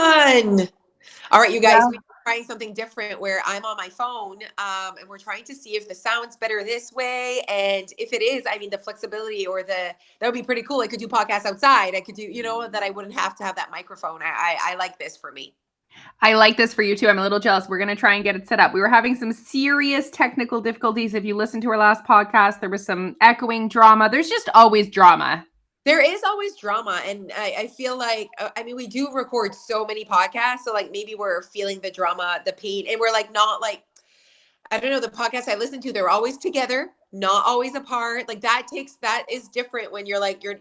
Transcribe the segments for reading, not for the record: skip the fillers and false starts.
fun. All right, you guys, Yeah. we're trying something different where I'm on my phone, and we're trying to see if the sound's better this way. And if it is, I mean, the flexibility or that would be pretty cool. I could do podcasts outside. I could do, that I wouldn't have to have that microphone. I like this for me. I like this for you too. I'm a little jealous. We're going to try and get it set up. We were having some serious technical difficulties. If you listened to our last podcast, there was some echoing drama. There's just always drama. There is always drama. And I feel like, I mean, we do record so many podcasts. So like maybe we're feeling the drama, the pain, and we're like, not like, I don't know, the podcasts I listen to, they're always together, not always apart. Like that is different when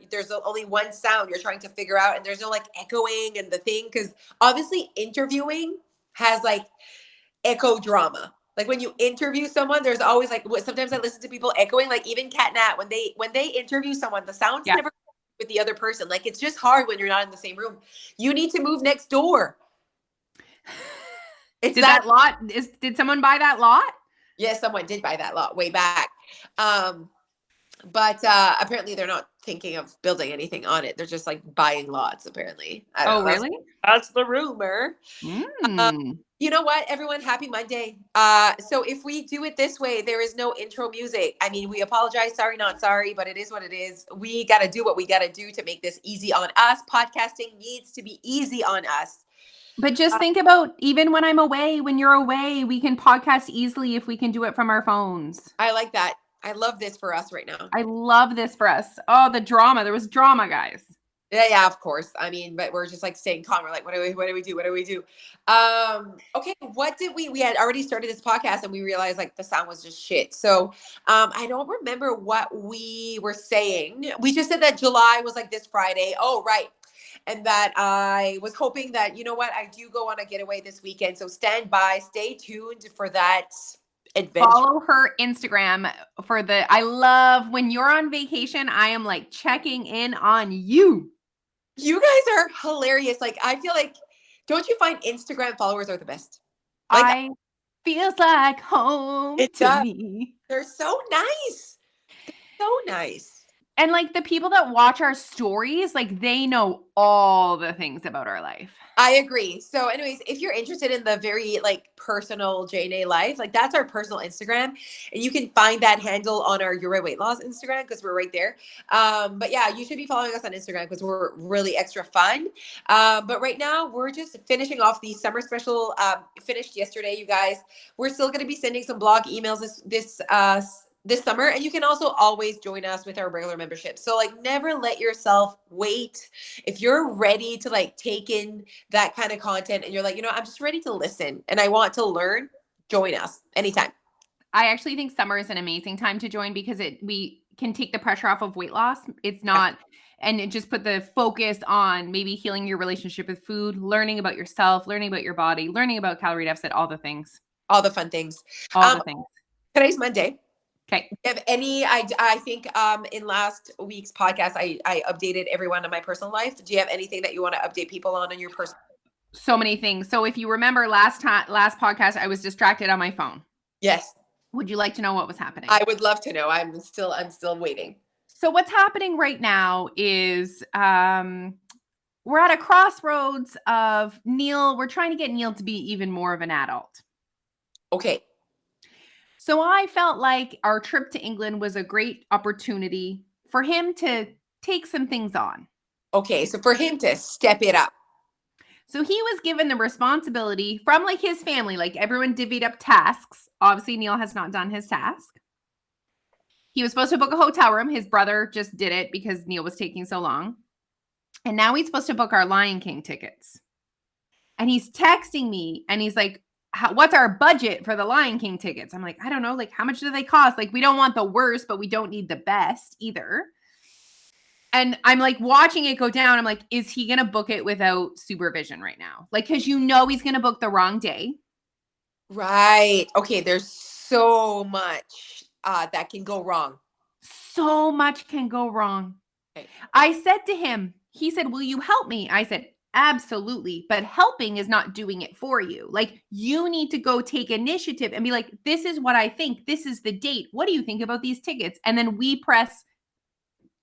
there's only one sound you're trying to figure out and there's no like echoing and the thing. Cause obviously interviewing has like echo drama. Like when you interview someone, there's always like, sometimes I listen to people echoing, like even Cat Nat, when they interview someone, the sound's Yeah. never with the other person. Like it's just hard when you're not in the same room. You need to move next door. Did someone buy that lot? Yes, someone did buy that lot way back. But apparently they're not thinking of building anything on it. They're just like buying lots, apparently. I don't know. Really? That's the rumor. Mm. You know what, everyone? Happy Monday. So if we do it this way, there is no intro music. I mean, we apologize. Sorry, not sorry, but it is what it is. We got to do what we got to do to make this easy on us. Podcasting needs to be easy on us. But just think about, even when I'm away, when you're away, we can podcast easily if we can do it from our phones. I like that. I love this for us right now. I love this for us. Oh, the drama. There was drama, guys. Yeah, of course. I mean, but we're just like staying calm. We're like, what do we do? Okay, we had already started this podcast and we realized like the sound was just shit. So I don't remember what we were saying. We just said that July was like this Friday. Oh, right. And that I was hoping that, you know what, I do go on a getaway this weekend. So stand by, stay tuned for that adventure. Follow her Instagram I love when you're on vacation, I am like checking in on you. You guys are hilarious. Like, I feel like, don't you find Instagram followers are the best? Like, feels like home to me. They're so nice. They're so nice. And like the people that watch our stories, like they know all the things about our life. I agree. So anyways, if you're interested in the very like personal JNA life, like that's our personal Instagram. And you can find that handle on our Your Weight Loss Instagram because we're right there. But yeah, you should be following us on Instagram because we're really extra fun. But right now we're just finishing off the summer special. Finished yesterday, you guys. We're still going to be sending some blog emails this summer, and you can also always join us with our regular membership. So like never let yourself wait. If you're ready to like take in that kind of content and you're like, I'm just ready to listen and I want to learn, join us anytime. I actually think summer is an amazing time to join because we can take the pressure off of weight loss. It's not, and it just put the focus on maybe healing your relationship with food, learning about yourself, learning about your body, learning about calorie deficit, all the things. All the fun things. All the things. Today's Monday. Okay. If any, I think in last week's podcast, I updated everyone on my personal life. Do you have anything that you want to update people on your personal? So many things. So if you remember last podcast, I was distracted on my phone. Yes. Would you like to know what was happening? I would love to know. I'm still waiting. So what's happening right now is we're at a crossroads of Neil. We're trying to get Neil to be even more of an adult. Okay. So I felt like our trip to England was a great opportunity for him to take some things on. Okay, so for him to step it up. So he was given the responsibility from like his family, like everyone divvied up tasks. Obviously, Neil has not done his task. He was supposed to book a hotel room. His brother just did it because Neil was taking so long. And now he's supposed to book our Lion King tickets. And he's texting me and he's like, what's our budget for the Lion King tickets? I'm like, I don't know. Like, how much do they cost? Like, we don't want the worst, but we don't need the best either. And I'm like watching it go down. I'm like, is he going to book it without supervision right now? Like, because he's going to book the wrong day. Right. Okay. There's so much that can go wrong. So much can go wrong. Okay. I said to him, he said, will you help me? I said, absolutely. But helping is not doing it for you. Like, you need to go take initiative and be like, this is what I think. This is the date. What do you think about these tickets? And then we press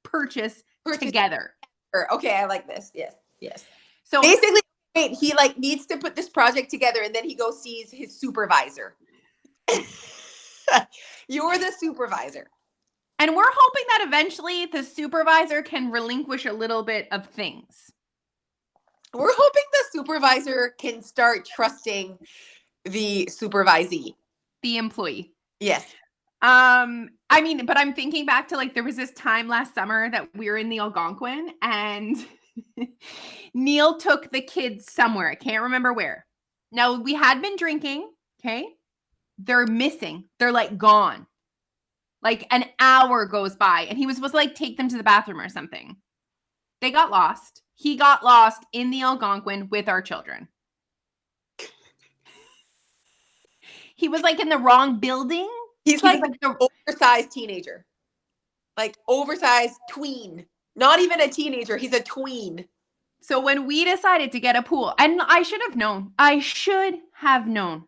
purchase together. Okay. I like this. Yes. So basically, wait, he like needs to put this project together, and then he goes sees his supervisor. You're the supervisor. And we're hoping that eventually the supervisor can relinquish a little bit of things. We're hoping the supervisor can start trusting the supervisee. The employee. Yes. I mean, but I'm thinking back to like there was this time last summer that we were in the Algonquin and Neil took the kids somewhere. I can't remember where. Now we had been drinking, okay? They're missing. They're like gone. Like an hour goes by and he was supposed to like take them to the bathroom or something. They got lost. He got lost in the Algonquin with our children. He was like in the wrong building. He's like the oversized teenager. Like oversized tween. Not even a teenager. He's a tween. So when we decided to get a pool, and I should have known. I should have known.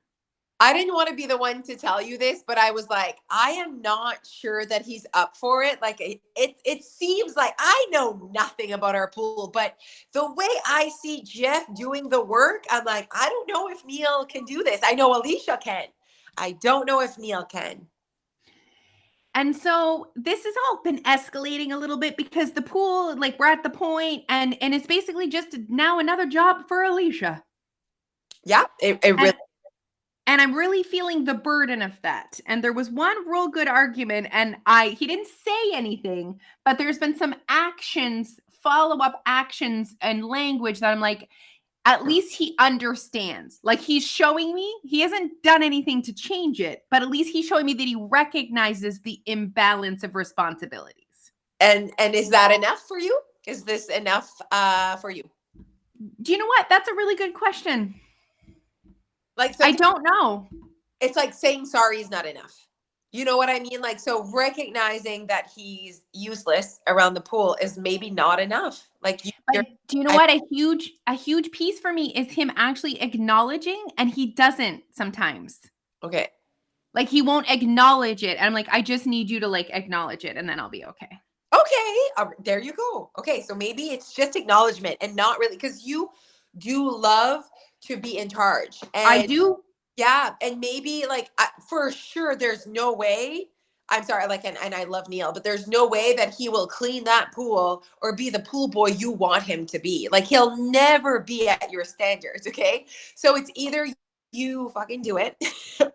I didn't want to be the one to tell you this, but I was like, I am not sure that he's up for it. Like it seems like I know nothing about our pool, but the way I see Jeff doing the work, I'm like, I don't know if Neil can do this. I know Alicia can. I don't know if Neil can. And so this has all been escalating a little bit because the pool, like we're at the point and it's basically just now another job for Alicia. Yeah, it really. And I'm really feeling the burden of that. And there was one real good argument and he didn't say anything, but there's been some actions, follow-up actions and language that I'm like, at least he understands. Like he's showing me, he hasn't done anything to change it, but at least he's showing me that he recognizes the imbalance of responsibilities. And is that enough for you? Is this enough for you? Do you know what? That's a really good question. Like, so I don't know. It's like saying sorry is not enough. You know what I mean? Like, so recognizing that he's useless around the pool is maybe not enough. Like, do you know what? A huge piece for me is him actually acknowledging, and he doesn't sometimes. Okay. Like he won't acknowledge it. And I'm like, I just need you to like acknowledge it and then I'll be okay. Okay. There you go. Okay. So maybe it's just acknowledgement and not really, because you do love to be in charge. And I do. Yeah. And maybe like for sure, there's no way. I'm sorry, like, and I love Neil, but there's no way that he will clean that pool or be the pool boy you want him to be. Like, he'll never be at your standards, okay? So it's either you fucking do it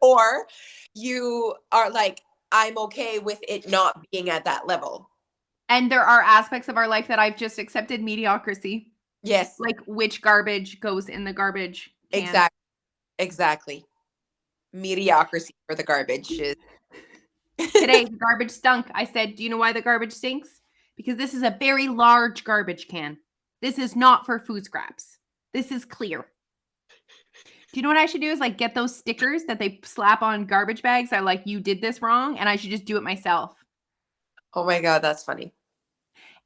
or you are like, I'm okay with it not being at that level. And there are aspects of our life that I've just accepted mediocrity. Yes. Like which garbage goes in the garbage can. Exactly. Mediocrity for the garbage is. Today, the garbage stunk. I said, do you know why the garbage stinks? Because this is a very large garbage can. This is not for food scraps. This is clear. Do you know what I should do is like get those stickers that they slap on garbage bags that are like, you did this wrong, and I should just do it myself. Oh my God, that's funny.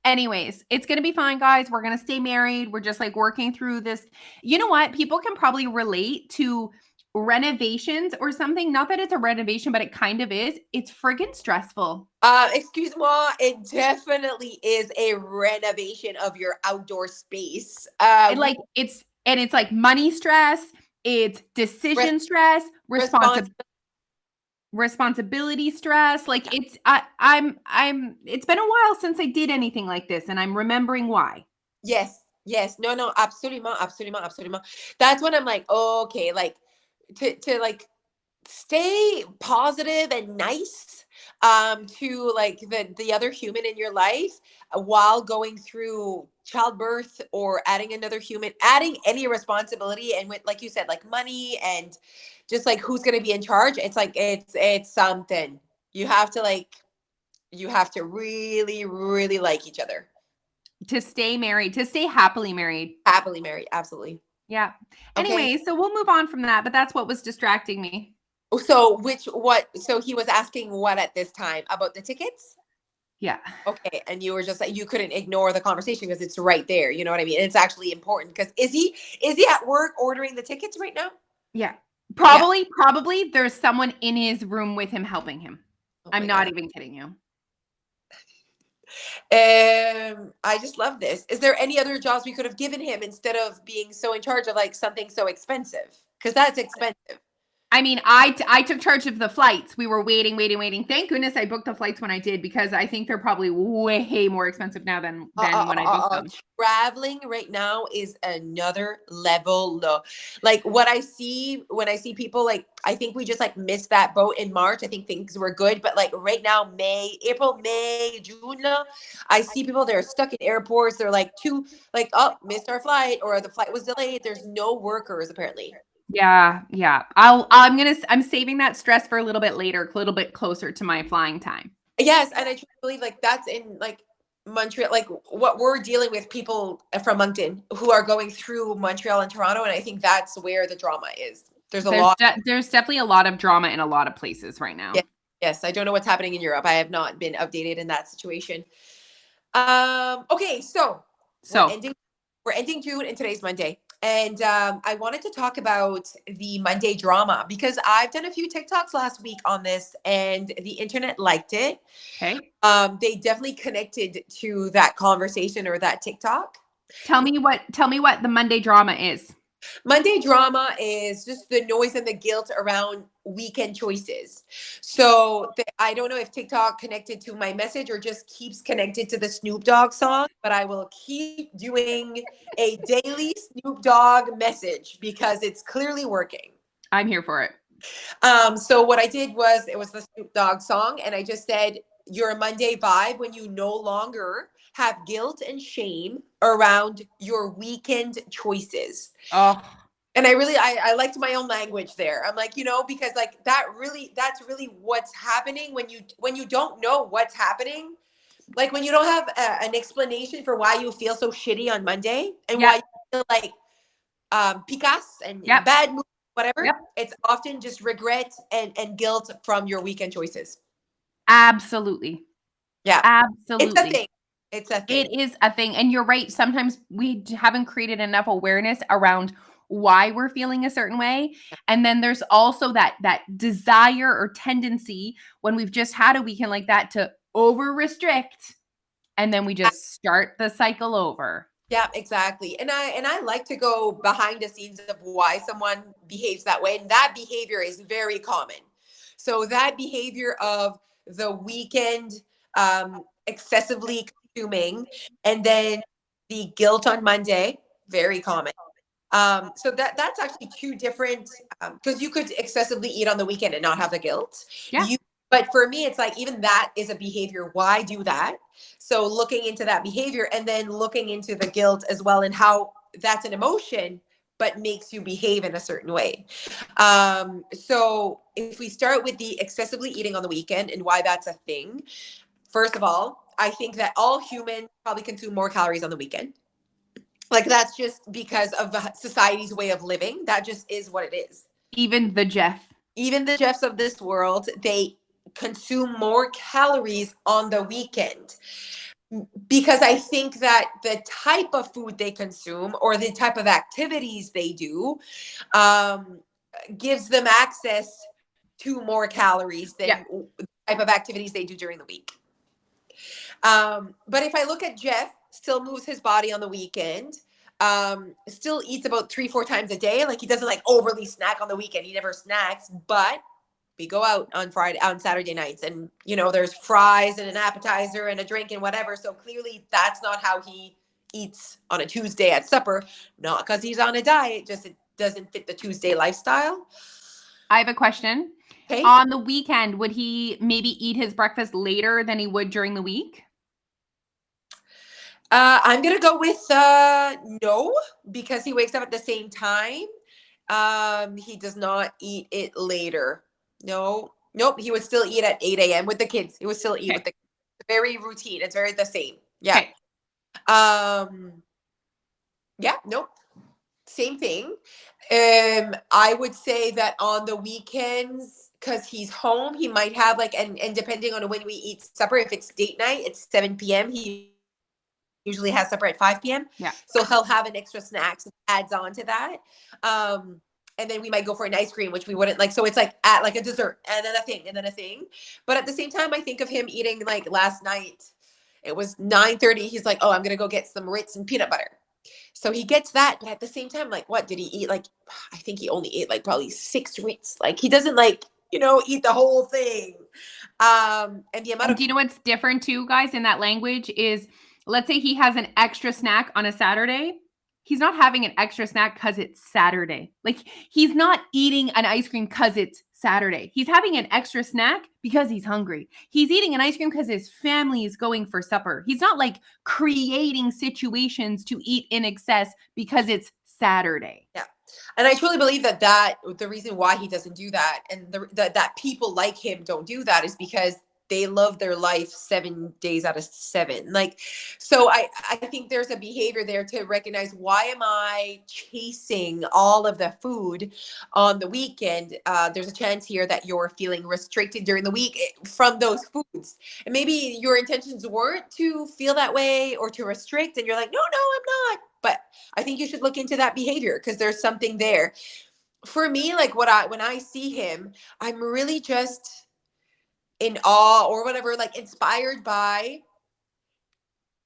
Anyways, it's going to be fine, guys. We're going to stay married. We're just like working through this. You know what? People can probably relate to renovations or something. Not that it's a renovation, but it kind of is. It's friggin' stressful. Excuse me, it definitely is a renovation of your outdoor space. It's like money stress, it's decision stress, responsibility stress. Like it's it's been a while since I did anything like this, and I'm remembering why. Yes. No, absolutely. That's when I'm like, oh, okay, like to like stay positive and nice to like the other human in your life while going through childbirth or adding another human, adding any responsibility, and with, like you said, like money and just like who's going to be in charge. It's like it's something you have to really, really like each other to stay married, to stay happily married. Absolutely. Yeah. Anyway, so we'll move on from that, but that's what was distracting me. So so he was asking what at this time about the tickets? Yeah. Okay. And you were just like, you couldn't ignore the conversation because it's right there. You know what I mean? And it's actually important because is he at work ordering the tickets right now? Yeah. Probably there's someone in his room with him helping him. I'm not even kidding you. I just love this. Is there any other jobs we could have given him instead of being so in charge of like something so expensive? Because that's expensive. I mean, I took charge of the flights. We were waiting. Thank goodness I booked the flights when I did, because I think they're probably way more expensive now than when I booked them. Traveling right now is another level low. Like what I see when I see people, like I think we just like missed that boat in March. I think things were good, but like right now, April, May, June, I see people that are stuck in airports. They're like oh, missed our flight, or the flight was delayed. There's no workers apparently. Yeah. I'm saving that stress for a little bit later, a little bit closer to my flying time. Yes, and I truly believe like that's in like Montreal, like what we're dealing with, people from Moncton who are going through Montreal and Toronto, and I think that's where the drama is. There's definitely a lot of drama in a lot of places right now. Yeah. Yes, I don't know what's happening in Europe. I have not been updated in that situation. Okay, so we're ending June, and today's Monday. And I wanted to talk about the Monday drama because I've done a few TikToks last week on this, and the internet liked it. Okay. They definitely connected to that conversation or that TikTok. Tell me what the Monday drama is. Monday drama is just the noise and the guilt around weekend choices. So I don't know if TikTok connected to my message or just keeps connected to the Snoop Dogg song, but I will keep doing a daily Snoop Dogg message because it's clearly working. I'm here for it. So what I did was, it was the Snoop Dogg song, and I just said, your Monday vibe when you no longer have guilt and shame around your weekend choices. Oh, and I liked my own language there. I'm like, because like that's really what's happening when you don't know what's happening. Like when you don't have an explanation for why you feel so shitty on Monday and why you feel like pikas and bad mood, whatever. It's often just regret and guilt from your weekend choices. Absolutely. Yeah. Absolutely. It's a thing. It's a thing. It is a thing. And you're right. Sometimes we haven't created enough awareness around why we're feeling a certain way. And then there's also that desire or tendency when we've just had a weekend like that to over restrict. And then we just start the cycle over. Yeah, exactly. And I like to go behind the scenes of why someone behaves that way. And that behavior is very common. So that behavior of the weekend excessively consuming, and then the guilt on Monday, very common. So that's actually two different, because you could excessively eat on the weekend and not have the guilt. Yeah. But for me, it's like, even that is a behavior. Why do that? So looking into that behavior and then looking into the guilt as well, and how that's an emotion, but makes you behave in a certain way. So if we start with the excessively eating on the weekend and why that's a thing, first of all, I think that all humans probably consume more calories on the weekend. Like that's just because of society's way of living. That just is what it is. Even the Jeffs of this world, they consume more calories on the weekend, because I think that the type of food they consume or the type of activities they do gives them access to more calories than the type of activities they do during the week. But if I look at Jeff, still moves his body on the weekend, still eats about 3-4 times a day. Like he doesn't like overly snack on the weekend. He never snacks, but we go out on Saturday nights, and there's fries and an appetizer and a drink and whatever. So clearly that's not how he eats on a Tuesday at supper. Not because he's on a diet, just it doesn't fit the Tuesday lifestyle. I have a question. Okay. On the weekend, would he maybe eat his breakfast later than he would during the week? I'm going to go with no, because he wakes up at the same time. He does not eat it later. Nope. He would still eat at 8 a.m. with the kids. He would still eat with the kids. Very routine. It's very the same. Yeah. Okay. Yeah, nope. Same thing. I would say that on the weekends, because he's home, he might have like, and depending on when we eat supper, if it's date night, it's 7 p.m. He usually has supper at 5 p.m. Yeah. So he'll have an extra snack that adds on to that. And then we might go for an ice cream, which we wouldn't like. So it's like at like a dessert and then a thing and then a thing. But at the same time, I think of him eating like last night. It was 9:30. He's like, oh, I'm going to go get some Ritz and peanut butter. So he gets that, but at the same time, like, what did he eat? Like, I think he only ate like probably 6 Ritz. Like, he doesn't like, eat the whole thing. And the amount And of do you know what's different too, guys, in that language is, let's say he has an extra snack on a Saturday. He's not having an extra snack because it's Saturday. Like, he's not eating an ice cream because it's Saturday. He's having an extra snack because he's hungry. He's eating an ice cream because his family is going for supper. He's not like creating situations to eat in excess because it's Saturday. Yeah. And I truly believe that the reason why he doesn't do that, and that people like him don't do that, is because they love their life 7 days out of 7. Like, so I think there's a behavior there to recognize, why am I chasing all of the food on the weekend? There's a chance here that you're feeling restricted during the week from those foods. And maybe your intentions weren't to feel that way or to restrict. And you're like, no, I'm not. But I think you should look into that behavior, because there's something there. For me, like, when I see him, I'm really just in awe, or whatever, like inspired by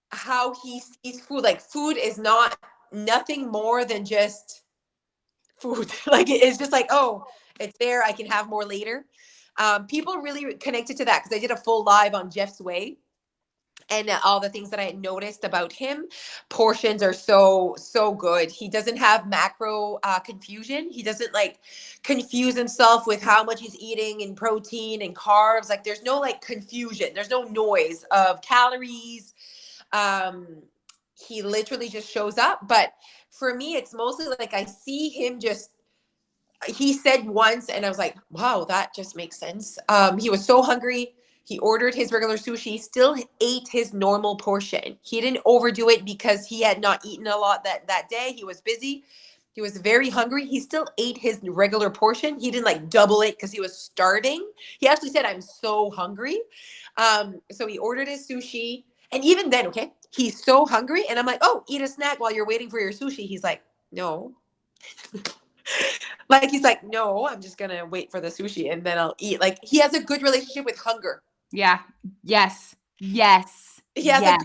how he sees food. Like, food is not nothing more than just food. Like, it's just like, oh, it's there, I can have more later. People really connected to that, because I did a full live on Jeff's Way, and all the things that I had noticed about him. Portions are so good. He doesn't have macro confusion. He doesn't like confuse himself with how much he's eating in protein and carbs. Like, there's no like confusion. There's no noise of calories. He literally just shows up. But for me, it's mostly like, I see him just, he said once, and I was like, wow, that just makes sense. He was so hungry. He ordered his regular sushi, still ate his normal portion. He didn't overdo it because he had not eaten a lot that day. He was busy. He was very hungry. He still ate his regular portion. He didn't like double it because he was starving. He actually said, I'm so hungry. So he ordered his sushi. And even then, okay, he's so hungry. And I'm like, oh, eat a snack while you're waiting for your sushi. He's like, no. Like, he's like, no, I'm just going to wait for the sushi and then I'll eat. Like, he has a good relationship with hunger. Yeah. Yes. He has Yes.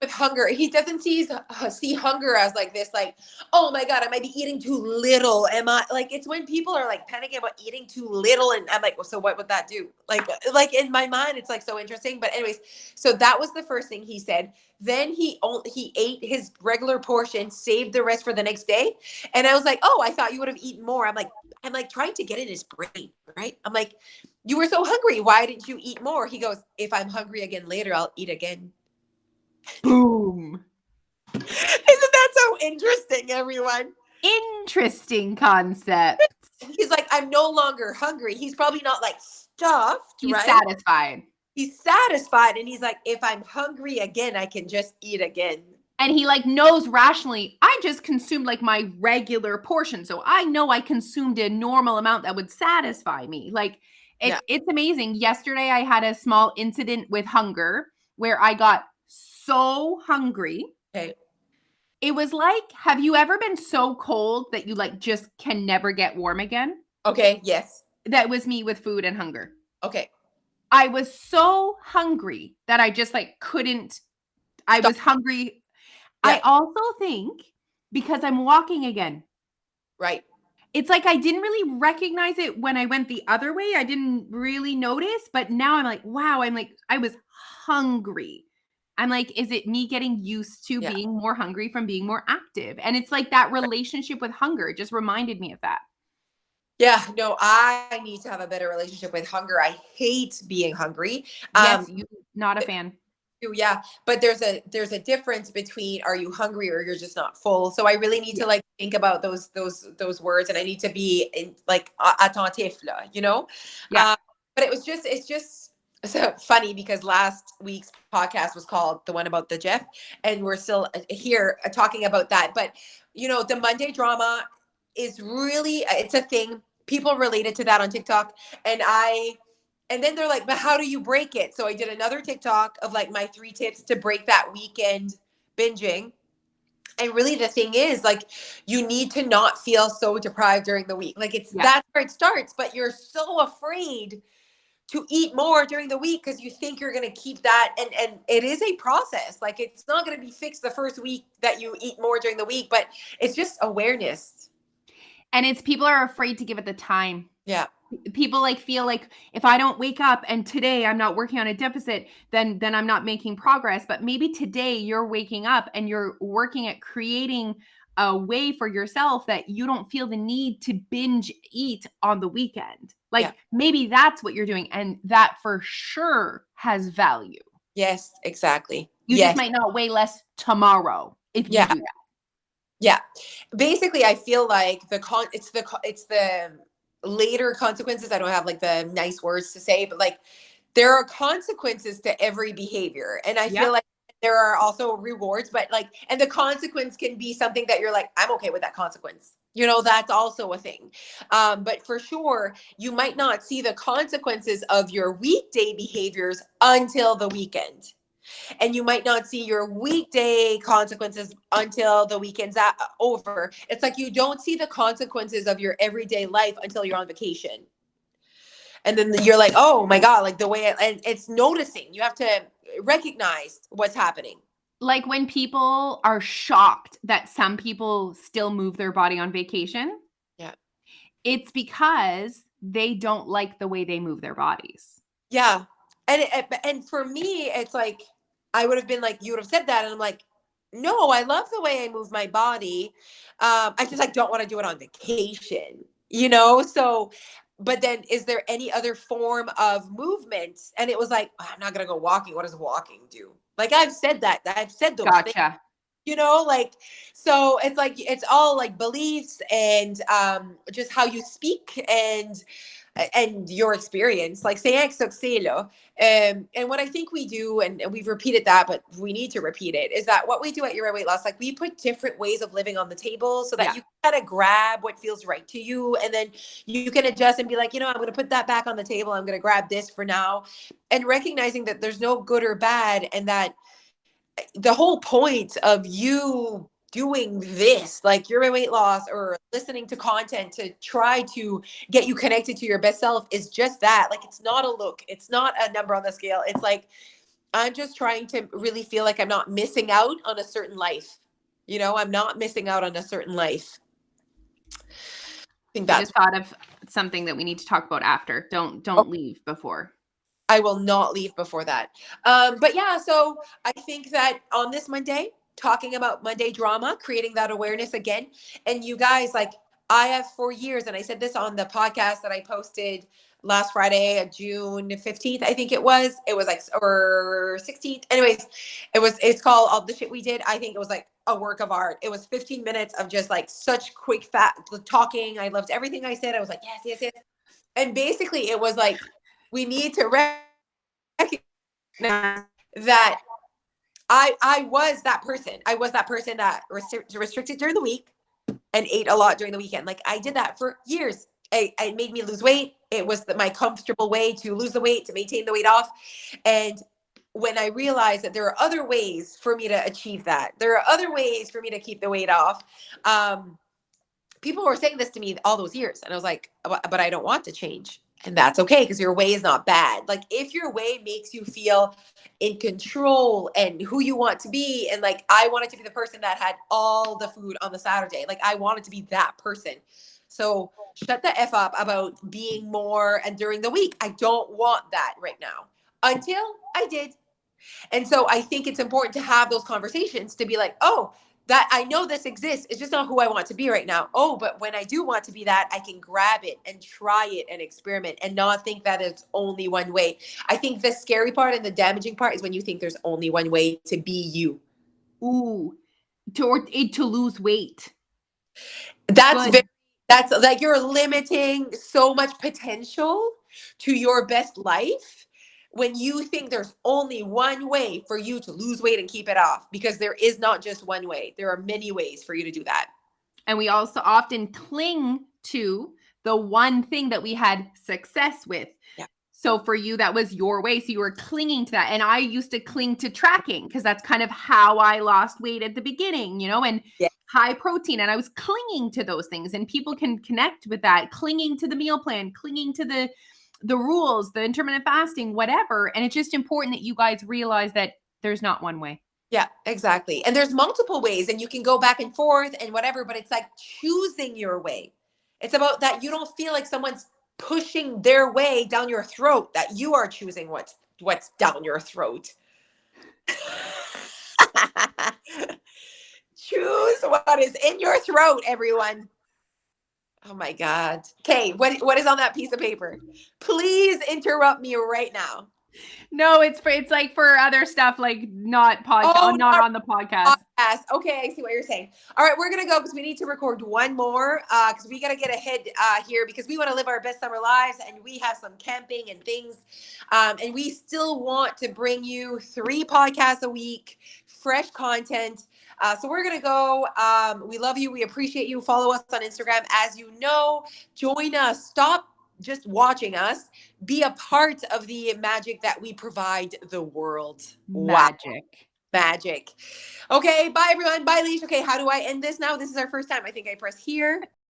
with hunger. He doesn't see hunger as like this, like, oh my God, I might be eating too little. Am I like, it's when people are like panicking about eating too little. And I'm like, well, so what would that do? Like in my mind, it's like so interesting. But anyways, so that was the first thing he said. Then he ate his regular portion, saved the rest for the next day. And I was like, oh, I thought you would have eaten more. I'm like trying to get in his brain, right? I'm like, you were so hungry. Why didn't you eat more? He goes, if I'm hungry again later, I'll eat again. Boom. Isn't that so interesting, everyone? Interesting concept. He's like, I'm no longer hungry. He's probably not like stuffed, He's right? satisfied. He's satisfied. And he's like, if I'm hungry again, I can just eat again. And he like knows rationally, I just consumed like my regular portion. So I know I consumed a normal amount that would satisfy me. Like, it's amazing. Yesterday, I had a small incident with hunger where I got so hungry. Okay. It was like, have you ever been so cold that you like just can never get warm again? Okay. Yes. That was me with food and hunger. Okay. I was so hungry that I just like couldn't. I was hungry. Yeah. I also think because I'm walking again. Right. It's like I didn't really recognize it when I went the other way. I didn't really notice, but now I'm like, wow, I was hungry. I'm like, is it me getting used to being more hungry from being more active? And it's like that relationship with hunger just reminded me of that. Yeah, no, I need to have a better relationship with hunger. I hate being hungry. Yes, you're not a fan. Yeah, but there's a difference between, are you hungry or you're just not full. So I really need to like think about those words, and I need to be in, like attentif, you know. Yeah. But it's just so funny because last week's podcast was called the one about the Jeff, and we're still here talking about that. But the Monday drama is really, it's a thing. People related to that on TikTok, and then they're like, but how do you break it? So I did another TikTok of like my 3 tips to break that weekend binging. And really the thing is, like, you need to not feel so deprived during the week. Like, that's where it starts, but you're so afraid to eat more during the week because you think you're going to keep that. And it is a process. Like, it's not going to be fixed the first week that you eat more during the week, but it's just awareness. And it's people are afraid to give it the time. Yeah. People like feel like if I don't wake up and today I'm not working on a deficit, then I'm not making progress. But maybe today you're waking up and you're working at creating a way for yourself that you don't feel the need to binge eat on the weekend. Like maybe that's what you're doing. And that for sure has value. Yes, exactly. You just might not weigh less tomorrow if you do that. Yeah. Basically, I feel like it's the later consequences. I don't have like the nice words to say, but like there are consequences to every behavior. And I feel like there are also rewards, but like, and the consequence can be something that you're like, I'm okay with that consequence. You know, that's also a thing. But for sure, you might not see the consequences of your weekday behaviors until the weekend. And you might not see your weekday consequences until the weekend's over. It's like you don't see the consequences of your everyday life until you're on vacation. And then you're like, oh my God, like the way, and it's noticing. You have to recognize what's happening. Like when people are shocked that some people still move their body on vacation. Yeah. It's because they don't like the way they move their bodies. Yeah. And for me, it's like, I would have been like, you would have said that. And I'm like, no, I love the way I move my body. I just like don't want to do it on vacation, you know? So, but then is there any other form of movement? And it was like, oh, I'm not going to go walking. What does walking do? Like I've said that. I've said those things. You know, like, so it's like, it's all like beliefs and just how you speak and your experience, like saying succelo. And what I think we do, and we've repeated that, but we need to repeat it, is that what we do at Your Weight Loss, like we put different ways of living on the table so that you kind of grab what feels right to you. And then you can adjust and be like, you know, I'm going to put that back on the table. I'm going to grab this for now. And recognizing that there's no good or bad. And that the whole point of you doing this, like Your Weight Loss or listening to content to try to get you connected to your best self, is just that. Like, it's not a look, it's not a number on the scale. It's like, I'm just trying to really feel like I'm not missing out on a certain life. You know, I'm not missing out on a certain life. I just thought of something that we need to talk about after. Don't leave before. I will not leave before that. But yeah, so I think that on this Monday, talking about Monday drama, creating that awareness again. And you guys, like, I have for years, and I said this on the podcast that I posted last Friday, June 15th, I think it was like, or 16th. Anyways, it's called All the Shit We Did. I think it was like a work of art. It was 15 minutes of just like such quick fat talking. I loved everything I said. I was like, yes. And basically it was like, we need to recognize that I was that person. I was that person that restricted during the week and ate a lot during the weekend. Like I did that for years. It made me lose weight. It was my comfortable way to lose the weight, to maintain the weight off. And when I realized that there are other ways for me to achieve that, there are other ways for me to keep the weight off. People were saying this to me all those years. And I was like, but I don't want to change. And that's okay, because your way is not bad. Like if your way makes you feel in control and who you want to be. And like, I wanted to be the person that had all the food on the Saturday. Like I wanted to be that person. So shut the F up about being more and during the week. I don't want that right now, until I did. And so I think it's important to have those conversations to be like, oh, that I know this exists. It's just not who I want to be right now. Oh, but when I do want to be that, I can grab it and try it and experiment and not think that it's only one way. I think the scary part and the damaging part is when you think there's only one way to be you. Ooh, to lose weight. That's like you're limiting so much potential to your best life when you think there's only one way for you to lose weight and keep it off, because there is not just one way. There are many ways for you to do that. And we also often cling to the one thing that we had success with. Yeah. So for you, that was your way. So you were clinging to that. And I used to cling to tracking because that's kind of how I lost weight at the beginning, you know, and high protein. And I was clinging to those things, and people can connect with that, clinging to the meal plan, clinging to the the rules, the intermittent fasting, whatever. And it's just important that you guys realize that there's not one way. Yeah, exactly. And there's multiple ways and you can go back and forth and whatever, but it's like choosing your way. It's about that you don't feel like someone's pushing their way down your throat, that you are choosing what's down your throat. Choose what is in your throat, everyone. Oh my God. Okay, what is on that piece of paper? Please interrupt me right now. No, it's like for other stuff, like not podcast, not on the podcast. Okay, I see what you're saying. All right, we're gonna go because we need to record one more because we gotta get ahead here because we want to live our best summer lives and we have some camping and things, and we still want to bring you 3 podcasts a week, fresh content. So we're gonna go. We love you. We appreciate you. Follow us on Instagram, as you know. Join us. Stop just watching us. Be a part of the magic that we provide the world. Magic. Magic. Okay, bye everyone. Bye, Leash. Okay, how do I end this now? This is our first time. I think I press here.